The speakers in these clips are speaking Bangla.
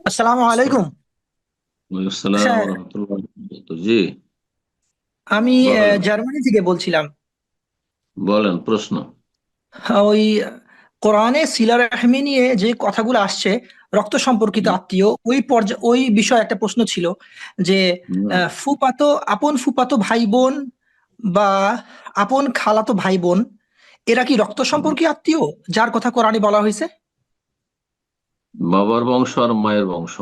আসসালামু আলাইকুম। আসসালাম স্যার, রহমতুল্লাহ। জি, আমি বলেন। জার্মানি থেকে বলছিলাম। বলেন প্রশ্ন। ওই কোরআনে সিলা রাহমি নিয়ে যে কথাগুলো আসছে, রক্ত সম্পর্কিত হুম, আত্মীয়, ওই বিষয়ে একটা প্রশ্ন ছিল যে হুম, ফুপাতো আপন ফুপাতো ভাই বোন বা আপন খালাতো ভাই বোন, এরা কি রক্ত হুম। সম্পর্কীয় আত্মীয় যার কথা কোরআনে বলা হয়েছে? বাবার বংশ আর মায়ের বংশ,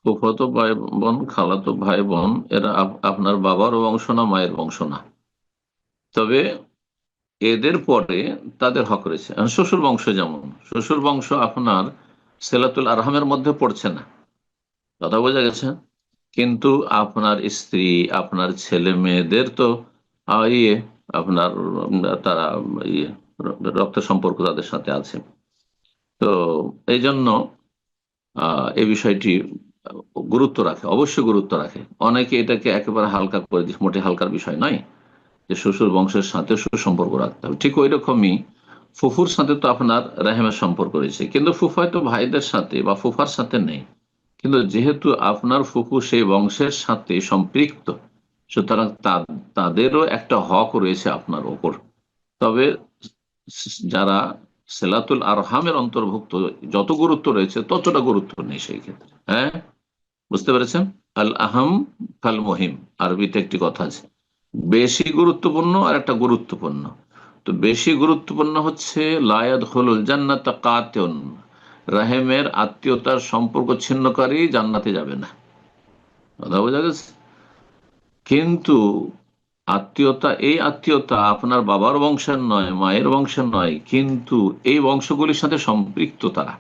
ফুফাতো ভাই বোন, খালাতো ভাই বোন, এরা আপনার বাবার বংশ না, মায়ের বংশ না। তবে এদের পরে তাদের হক রয়েছে। আর শ্বশুর বংশ, যেমন শ্বশুর বংশ আপনার সেলাতুল আরহামের মধ্যে পড়ছে না, কথা বোঝা গেছে। কিন্তু আপনার স্ত্রী, আপনার ছেলে মেয়েদের তো ইয়ে আপনার তারা ইয়ে রক্ত সম্পর্ক তাদের সাথে আছে। তো এই জন্য এই বিষয়টি গুরুত্ব রাখে, অবশ্যই গুরুত্ব রাখে। অনেকে এটাকে একেবারে হালকা করে দিচ্ছে, মোটে হালকার বিষয় নয় যে শ্বশুর বংশের সাথে সুসম্পর্ক রাখতে হবে। ঠিক ওই রকমই ফুফুর সাথে তো আপনার রেহেমের সম্পর্ক রয়েছে, কিন্তু ফুফায় তো ভাইদের সাথে বা ফুফার সাথে নেই। কিন্তু যেহেতু আপনার ফুফু সেই বংশের সাথে সম্পৃক্ত, সুতরাং তাদেরও একটা হক রয়েছে আপনার ওপর। তবে যারা সেলাতুল আরহামের অন্তর্ভুক্ত, যত গুরুত্ব রয়েছে ততটা গুরুত্ব নেই সেই ক্ষেত্রে। হ্যাঁ, বুঝতে পেরেছেন? আল আহম ফাল মহিম, আরবিতে একটি কথা আছে, বেশি গুরুত্বপূর্ণ আর একটা গুরুত্বপূর্ণ। তো বেশি গুরুত্বপূর্ণ হচ্ছে লায়াদ হলুল জান্নাত কাতেউন, রাহেমের আত্মীয়তার সম্পর্ক ছিন্নকারী জান্নাতে যাবে না, কথা বোঝা গেছে। কিন্তু এই আত্মীয়তা আপনার বাবার বংশের নয়, মায়ের বংশের নয়, কিন্তু এই বংশগুলির সাথে সম্পৃক্ত তারা,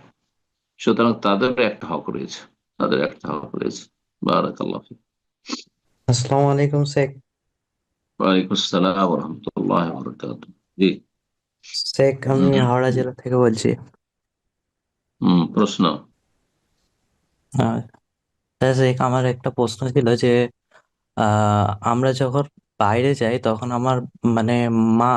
সুতরাং তাদের একটা হক রয়েছে, তাদের একটা হক রয়েছে। বারাকাল্লাহ ফিক। আসসালামু আলাইকুম শেখ। ওয়ালাইকুম আসসালাম রহমতুল্লাহ বরকাত। জি। শেখ, আমি হাওড়া জেলা থেকে বলছি। প্রশ্ন। আহ, তা শেখ, আমার একটা প্রশ্ন ছিল যে আমরা যখন বাইরে যাই তখন আমার মানে মা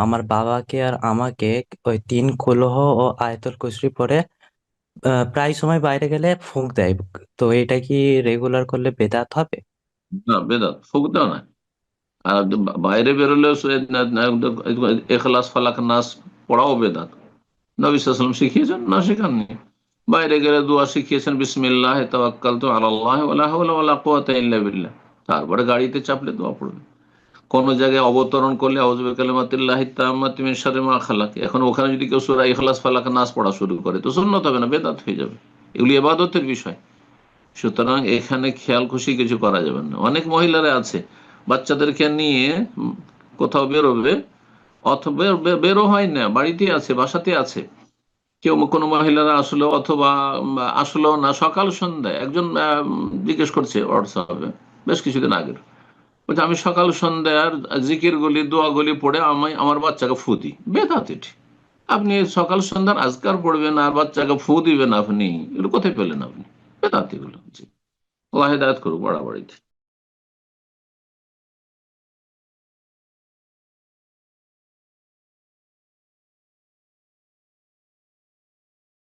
আমার বাবাকে আর আমাকে ওই তিন কুলহ ও আয়াতুল কুরসি পরে প্রায় সময় বাইরে গেলে ফুঁক দেয়। তো এটা কি রেগুলার করলে বেদাত হবে? না, বেদাত ফুক দাও না। আর বাইরে বেরোলেও এখলাস ফালাক নাস পড়াও বেদাত। নবী সাল্লাল্লাহু আলাইহি ওয়াসাল্লাম শিখিয়েছেন না, শেখাননি? বাইরে গেলে দোয়া শিখিয়েছেন, বিসমিল্লাহ তাওয়াক্কালতু আলাল্লাহ ওয়ালা হাওলা ওয়ালা কুওয়াতা ইল্লা বিল্লাহ। তারপরে গাড়িতে চাপলে দোয়া পড়বে। কোন জায়গায় অবতরণ করলে আউযু বিকালিমাতিল্লাহি তাম্মাতি মিন শাররি মা খালাক, এখন ওখানে যদি কেউ সূরা ইখলাস ফালাক নাস পড়া শুরু করে তো সুন্নত হবে না, বেদাত হয়ে যাবে। এগুলি ইবাদতের বিষয়। সুতরাং এখানে খেয়াল খুশি কিছু করা যাবে না। অনেক মহিলারা আছে বাচ্চাদেরকে নিয়ে কোথাও বেরোবে, অথবা বেরো হয় না, বাড়িতে আছে, বাসাতে আছে। কেউ কোনো মহিলারা আসলো, অথবা আসলো না, সকাল সন্ধ্যায় একজন জিজ্ঞেস করছে হোয়াটসঅ্যাপে, বেশ কিছুদিন আগে, বলছে আমি সকাল সন্ধ্যার জিকির গুলি দোয়া গুলি পড়ে আমি আমার বাচ্চাকে ফু দিই। বেদাত এটি। আপনি সকাল সন্ধ্যার আজকার পড়বেন আর বাচ্চাকে ফু দিবেন, আপনি এগুলো কোথায় পেলেন? আপনি বেদাত এগুলো। জি, আল্লাহ হেদায়েত করুক বাড়াবাড়িতে।